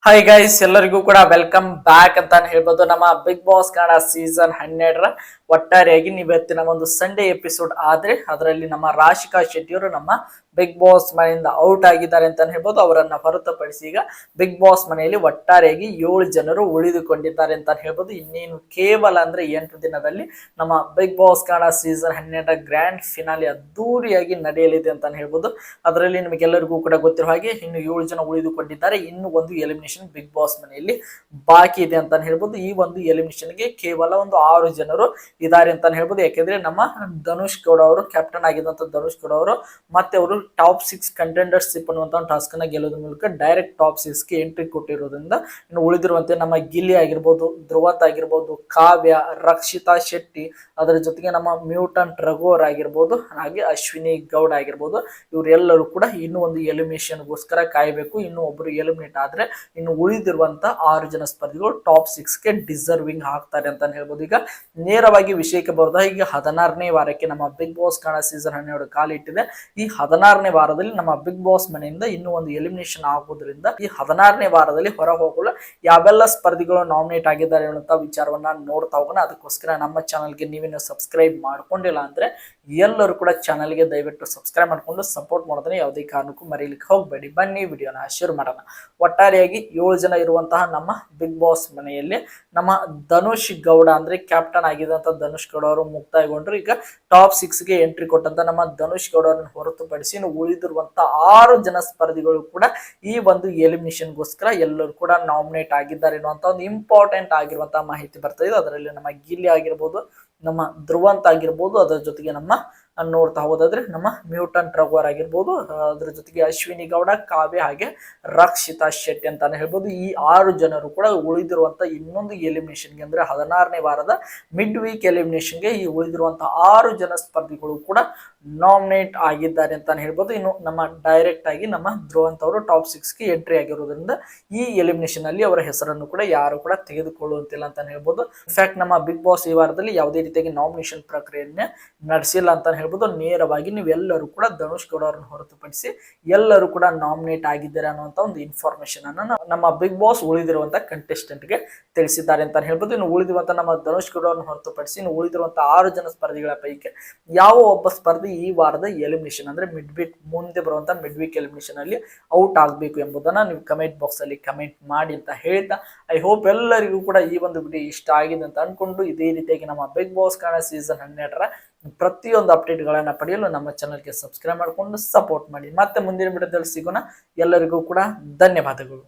Hi guys, ಎಲ್ಲರಿಗೂ ಕೂಡ welcome back ಅಂತಾನೆ ಹೇಳ್ಬೋದು. ನಮ್ಮ ಬಿಗ್ ಬಾಸ್ ಕನ್ನಡ ಸೀಸನ್ 12ರ ಒಟ್ಟಾರೆಯಾಗಿ ಇವತ್ತಿನ ಒಂದು ಸಂಡೇ ಎಪಿಸೋಡ್ ಆದ್ರೆ ಅದರಲ್ಲಿ ನಮ್ಮ ರಾಶಿಕಾ ಶೆಟ್ಟಿಯವರು ನಮ್ಮ ಬಿಗ್ ಬಾಸ್ ಮನೆಯಿಂದ ಔಟ್ ಆಗಿದ್ದಾರೆ ಅಂತಾನೆ ಹೇಳ್ಬೋದು. ಅವರನ್ನ ಹೊರತುಪಡಿಸಿ ಈಗ ಬಿಗ್ ಬಾಸ್ ಮನೆಯಲ್ಲಿ ಒಟ್ಟಾರೆಯಾಗಿ 7 ಜನರು ಉಳಿದುಕೊಂಡಿದ್ದಾರೆ ಅಂತ ಹೇಳ್ಬೋದು. ಇನ್ನೇನು ಕೇವಲ ಅಂದ್ರೆ 8 ದಿನದಲ್ಲಿ ನಮ್ಮ ಬಿಗ್ ಬಾಸ್ ಕನ್ನಡ ಸೀಸನ್ 12ರ ಗ್ರ್ಯಾಂಡ್ ಫಿನಾಲಿ ಅದ್ದೂರಿಯಾಗಿ ನಡೆಯಲಿದೆ ಅಂತಾನೆ ಹೇಳ್ಬೋದು. ಅದರಲ್ಲಿ ನಿಮಗೆಲ್ಲರಿಗೂ ಕೂಡ ಗೊತ್ತಿರುವ ಹಾಗೆ ಇನ್ನು 7 ಜನ ಉಳಿದುಕೊಂಡಿದ್ದಾರೆ. ಇನ್ನು ಒಂದು ಎಲಿಮಿನೇಷನ್ ಬಿಗ್ ಬಾಸ್ ಮನೆಯಲ್ಲಿ ಬಾಕಿ ಇದೆ ಅಂತಾನೆ ಹೇಳ್ಬೋದು. ಈ ಒಂದು ಎಲಿಮಿನೇಷನ್ಗೆ ಕೇವಲ ಒಂದು 6 ಜನರು ಇದ್ದಾರೆ ಅಂತಾನೆ ಹೇಳ್ಬೋದು. ಯಾಕೆಂದ್ರೆ ನಮ್ಮ ಧನುಷ್ ಗೌಡ ಅವರು ಕ್ಯಾಪ್ಟನ್ ಆಗಿದ್ದಂತ ಧನುಷ್ ಗೌಡ ಅವರು ಮತ್ತೆ ಅವರು ಟಾಪ್ 6 ಕಂಟೆಂಡರ್ಶಿಪ್ ಅನ್ನುವಂತ ಟಾಸ್ಕ್ ಅನ್ನ ಗೆಲ್ಲೋದ್ರ ಮೂಲಕ ಡೈರೆಕ್ಟ್ ಟಾಪ್ 6 ಗೆ ಎಂಟ್ರಿ ಕೊಟ್ಟಿರೋದ್ರಿಂದ ಇನ್ನು ಉಳಿದಿರುವಂತೆ ನಮ್ಮ ಗಿಲ್ಲಿ ಆಗಿರ್ಬೋದು, ಧ್ರುವಂತ್ ಆಗಿರ್ಬೋದು, ಕಾವ್ಯ, ರಕ್ಷಿತಾ ಶೆಟ್ಟಿ, ಅದರ ಜೊತೆಗೆ ನಮ್ಮ ಮ್ಯೂಟಂಟ್ ರಘುವರ್ ಆಗಿರ್ಬೋದು, ಹಾಗೆ ಅಶ್ವಿನಿ ಗೌಡ ಆಗಿರ್ಬೋದು, ಇವರೆಲ್ಲರೂ ಕೂಡ ಇನ್ನು ಒಂದು ಎಲಿಮಿನೇಷನ್ ಗೋಸ್ಕರ ಕಾಯಬೇಕು. ಇನ್ನು ಒಬ್ರು ಎಲಿಮಿನೇಟ್ ಆದ್ರೆ ಇನ್ನು ಉಳಿದಿರುವಂತ 6 ಜನ ಸ್ಪರ್ಧಿಗಳು ಟಾಪ್ 6 ಗೆ ಡಿಸರ್ವಿಂಗ್ ಆಗ್ತಾರೆ ಅಂತ ಹೇಳ್ಬೋದು. ಈಗ ನೇರವಾಗಿ ವಿಷಯಕ್ಕೆ ಬರೋದ ಈಗ 16ನೇ ವಾರಕ್ಕೆ ನಮ್ಮ ಬಿಗ್ ಬಾಸ್ ಕನ್ನಡ ಸೀಸನ್ 12 ಕಾಲಿಟ್ಟಿದೆ. ಈ 16ನೇ ವಾರದಲ್ಲಿ ನಮ್ಮ ಬಿಗ್ ಬಾಸ್ ಮನೆಯಿಂದ ಇನ್ನೂ ಒಂದು ಎಲಿಮಿನೇಷನ್ ಆಗುವುದರಿಂದ ಈ 16ನೇ ವಾರದಲ್ಲಿ ಹೊರ ಹೋಗಲು ಯಾವೆಲ್ಲ ಸ್ಪರ್ಧಿಗಳು ನಾಮಿನೇಟ್ ಆಗಿದ್ದಾರೆ ಅನ್ನುವಂತ ವಿಚಾರವನ್ನ ನೋಡ್ತಾ ಹೋಗೋಣ. ಅದಕ್ಕೋಸ್ಕರ ನಮ್ಮ ಚಾನಲ್ಗೆ ನೀವೇನು ಸಬ್ಸ್ಕ್ರೈಬ್ ಮಾಡ್ಕೊಂಡಿಲ್ಲ ಅಂದ್ರೆ ಎಲ್ಲರೂ ಕೂಡ ಚಾನಲ್ಗೆ ದಯವಿಟ್ಟು ಸಬ್ಸ್ಕ್ರೈಬ್ ಮಾಡ್ಕೊಂಡು ಸಪೋರ್ಟ್ ಮಾಡೋದನ್ನ ಯಾವುದೇ ಕಾರಣಕ್ಕೂ ಮರೀಲಿಕ್ಕೆ ಹೋಗಬೇಡಿ. ಬನ್ನಿ ವಿಡಿಯೋನ ಶುರು ಮಾಡೋಣ. ಒಟ್ಟಾರೆಯಾಗಿ 7 ಜನ ಇರುವಂತಹ ನಮ್ಮ ಬಿಗ್ ಬಾಸ್ ಮನೆಯಲ್ಲಿ ನಮ್ಮ ಧನುಷ್ ಗೌಡ ಅಂದ್ರೆ ಕ್ಯಾಪ್ಟನ್ ಆಗಿದ್ದಂತ ಧನುಷ್ ಗೌಡ ಅವರು ಮುಕ್ತಾಯಗೊಂಡ್ರು. ಈಗ ಟಾಪ್ 6 ಗೆ ಎಂಟ್ರಿ ಕೊಟ್ಟಂತ ನಮ್ಮ ಧನುಷ್ ಗೌಡ ಅವರನ್ನು ಹೊರತುಪಡಿಸಿ ಉಳಿದಿರುವಂತ 6 ಜನ ಸ್ಪರ್ಧಿಗಳು ಕೂಡ ಈ ಒಂದು ಎಲಿಮಿನೇಷನ್ ಗೋಸ್ಕರ ಎಲ್ಲರೂ ಕೂಡ ನಾಮಿನೇಟ್ ಆಗಿದ್ದಾರೆ ಅನ್ನುವಂತ ಒಂದು ಇಂಪಾರ್ಟೆಂಟ್ ಆಗಿರುವಂತಹ ಮಾಹಿತಿ ಬರ್ತಾ ಇದೆ. ಅದರಲ್ಲಿ ನಮ್ಮ ಗಿಲ್ಲಿ ಆಗಿರ್ಬೋದು, ನಮ್ಮ ಧ್ರುವಂತ್ ಆಗಿರ್ಬೋದು, ಅದರ ಜೊತೆಗೆ ನಮ್ಮ ನೋಡ್ತಾ ಹೋದಾದ್ರೆ ನಮ್ಮ ಮ್ಯೂಟಂಟ್ ರಘುವರ್ ಆಗಿರ್ಬೋದು, ಅದ್ರ ಜೊತೆಗೆ ಅಶ್ವಿನಿ ಗೌಡ, ಕಾವ್ಯ, ಹಾಗೆ ರಕ್ಷಿತಾ ಶೆಟ್ಟಿ ಅಂತಾನೆ ಹೇಳ್ಬೋದು. ಈ 6 ಜನರು ಕೂಡ ಉಳಿದಿರುವಂತ ಇನ್ನೊಂದು ಎಲಿಮಿನೇಷನ್ಗೆ ಅಂದ್ರೆ 16ನೇ ವಾರದ ಮಿಡ್ ವೀಕ್ ಎಲಿಮಿನೇಷನ್ಗೆ ಈ ಉಳಿದಿರುವಂತಹ 6 ಜನ ಸ್ಪರ್ಧಿಗಳು ಕೂಡ ನಾಮಿನೇಟ್ ಆಗಿದ್ದಾರೆ ಅಂತಾನೆ ಹೇಳ್ಬೋದು. ಇನ್ನು ನಮ್ಮ ಡೈರೆಕ್ಟ್ ಆಗಿ ನಮ್ಮ ಧ್ರುವಂತ್ ಅವರು ಟಾಪ್ 6 ಗೆ ಎಂಟ್ರಿ ಆಗಿರೋದ್ರಿಂದ ಈ ಎಲಿಮಿನೇಷನ್ ಅಲ್ಲಿ ಅವರ ಹೆಸರನ್ನು ಕೂಡ ಯಾರು ಕೂಡ ತೆಗೆದುಕೊಳ್ಳುವಂತಿಲ್ಲ ಅಂತಾನೆ ಹೇಳ್ಬೋದು. ಇನ್ಫ್ಯಾಕ್ಟ್ ನಮ್ಮ ಬಿಗ್ ಬಾಸ್ ಈ ವಾರದಲ್ಲಿ ಯಾವುದೇ ರೀತಿಯಾಗಿ ನಾಮಿನೇಷನ್ ಪ್ರಕ್ರಿಯೆಯನ್ನೇ ನಡೆಸಿಲ್ಲ ಅಂತಾನೆ ಹೇಳ್ಬೋದು. ನೇರವಾಗಿ ನೀವೆಲ್ಲರೂ ಕೂಡ ಧನುಷ್ ಗೌಡ ಅವರನ್ನು ಹೊರತುಪಡಿಸಿ ಎಲ್ಲರೂ ಕೂಡ ನಾಮಿನೇಟ್ ಆಗಿದ್ದಾರೆ ಅನ್ನುವಂತ ಒಂದು ಇನ್ಫಾರ್ಮೇಶನ್ ಅನ್ನು ನಮ್ಮ ಬಿಗ್ ಬಾಸ್ ಉಳಿದಿರುವಂತ ಕಂಟೆಸ್ಟೆಂಟ್ ಗೆ ತಿಳಿಸಿದ್ದಾರೆ ಅಂತ ಹೇಳ್ಬೋದು. ಇನ್ನು ಉಳಿದಿರುವಂತ ನಮ್ಮ ಧನುಷ್ ಗೌಡ ಅವರನ್ನು ಹೊರತುಪಡಿಸಿ ಇನ್ನು ಉಳಿದಿರುವಂತಹ 6 ಜನ ಸ್ಪರ್ಧಿಗಳ ಪೈಕಿ ಯಾವ ಒಬ್ಬ ಸ್ಪರ್ಧಿ ಈ ವಾರದ ಎಲಿಮಿನೇಷನ್ ಅಂದ್ರೆ ಮಿಡ್ ವೀಕ್ ಮುಂದೆ ಬರುವಂತ ಮಿಡ್ ವೀಕ್ ಎಲಿಮಿನೇಷನ್ ಅಲ್ಲಿ ಔಟ್ ಆಗಬೇಕು ಎಂಬುದನ್ನ ನೀವು ಕಮೆಂಟ್ ಬಾಕ್ಸ್ ಅಲ್ಲಿ ಕಮೆಂಟ್ ಮಾಡಿ ಅಂತ ಹೇಳ್ತಾ ಐ ಹೋಪ್ ಎಲ್ಲರಿಗೂ ಕೂಡ ಈ ಒಂದು ವಿಡಿಯೋ ಇಷ್ಟ ಆಗಿದೆ ಅಂತ ಅನ್ಕೊಂಡು ಇದೇ ರೀತಿಯಾಗಿ ನಮ್ಮ ಬಿಗ್ ಬಾಸ್ ಕನ್ನಡ ಸೀಸನ್ 12ರ ಪ್ರತಿಯೊಂದು ಅಪ್ಡೇಟ್ ಗಳನ್ನ ಪಡೆಯಲು ನಮ್ಮ ಚಾನಲ್ಗೆ ಸಬ್ಸ್ಕ್ರೈಬ್ ಮಾಡಿಕೊಂಡು ಸಪೋರ್ಟ್ ಮಾಡಿ. ಮತ್ತೆ ಮುಂದಿನ ವಿಡಿಯೋದಲ್ಲಿ ಸಿಗೋಣ. ಎಲ್ಲರಿಗೂ ಕೂಡ ಧನ್ಯವಾದಗಳು.